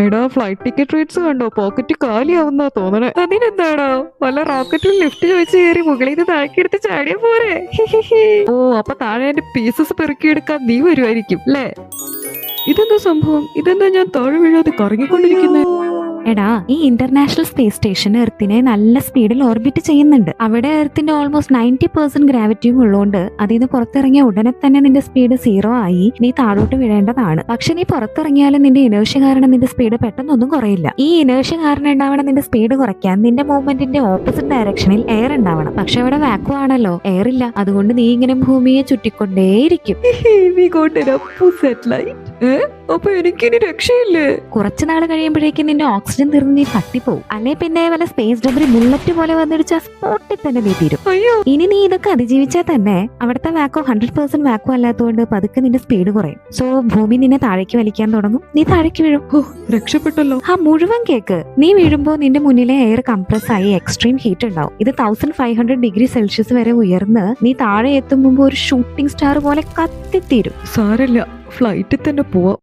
എടാ flight ticket rates കണ്ടോ? Pocket കാലിയാവുന്നാ തോന്നണേ. അതിനെന്താടോ, വല്ല റോക്കറ്റിൽ ലിഫ്റ്റ് ചോദിച്ച് കയറി മുകളിൽ നിന്ന് താഴെടുത്ത് ചാടിയ പോരെ. ഓ, അപ്പൊ താഴെ എന്റെ പീസസ് പെറുക്കിയെടുക്കാൻ നീ വരുമായിരിക്കും അല്ലേ? ഇതെന്താ സംഭവം? ഇതെന്താ ഞാൻ താഴെ വീഴാതെ കറങ്ങിക്കൊണ്ടിരിക്കുന്നത്? എടാ, ഈ ഇന്റർനാഷണൽ സ്പേസ് സ്റ്റേഷൻ എർത്തിനെ നല്ല സ്പീഡിൽ ഓർബിറ്റ് ചെയ്യുന്നുണ്ട്. അവിടെ എർത്തിന്റെ ഓൾമോസ്റ്റ് 90% ഗ്രാവിറ്റിയും ഉള്ളതുകൊണ്ട് അതിൽ നിന്ന് പുറത്തിറങ്ങിയ ഉടനെ തന്നെ നിന്റെ സ്പീഡ് 0 ആയി നീ താഴോട്ട് വീഴേണ്ടതാണ്. പക്ഷെ നീ പുറത്തിറങ്ങിയാലും നിന്റെ ഇനേഴ്ഷ്യ കാരണം നിന്റെ സ്പീഡ് പെട്ടെന്നൊന്നും കുറയില്ല. ഈ ഇനേഴ്ഷ്യ കാരണം ഉണ്ടാവണം നിന്റെ സ്പീഡ് കുറയ്ക്കാൻ നിന്റെ മൂവ്മെന്റിന്റെ ഓപ്പോസിറ്റ് ഡയറക്ഷനിൽ എയർ ഉണ്ടാവണം. പക്ഷെ അവിടെ വാക്വം ആണല്ലോ, എയർ ഇല്ല. അതുകൊണ്ട് നീ ഇങ്ങനെ ഭൂമിയെ ചുറ്റിക്കൊണ്ടേയിരിക്കും. അപ്പൊ എനിക്കിനി രക്ഷയില്ലേ? കുറച്ചു നാൾ കഴിയുമ്പോഴേക്കും നിന്റെ ഓക്സിജൻ തീർന്ന് നീ തട്ടിപ്പോവും. അല്ലെ പിന്നെ വല്ല സ്പേസ് ഡബ്രി ബുള്ളറ്റ് പോലെ വന്നിടിച്ച സ്പോട്ടിൽ തന്നെ നീ തീരും. അയ്യോ, ഇനി നീ ഇതൊക്കെ അതിജീവിച്ചാൽ തന്നെ അവിടുത്തെ വാക്കോ 100% വാക്കോ അല്ലാത്തതുകൊണ്ട് പതുക്കെ നിന്റെ സ്പീഡ് കുറയും. സോ ഭൂമി നിന്നെ താഴേക്ക് വലിക്കാൻ തുടങ്ങും, നീ താഴേക്ക് വീഴും. രക്ഷപ്പെട്ടല്ലോ. ആ മുഴുവൻ കേക്ക്. നീ വീഴുമ്പോ നിന്റെ മുന്നിലെ എയർ കംപ്രസ് ആയി എക്സ്ട്രീം ഹീറ്റ് ഉണ്ടാവും. ഇത് 1500°C വരെ ഉയർന്ന് നീ താഴെ എത്തും മുമ്പ് ഒരു ഷൂട്ടിംഗ് സ്റ്റാർ പോലെ കത്തിത്തീരും. സാരല്ല, ഫ്ലൈറ്റിൽ തന്നെ പോവാം.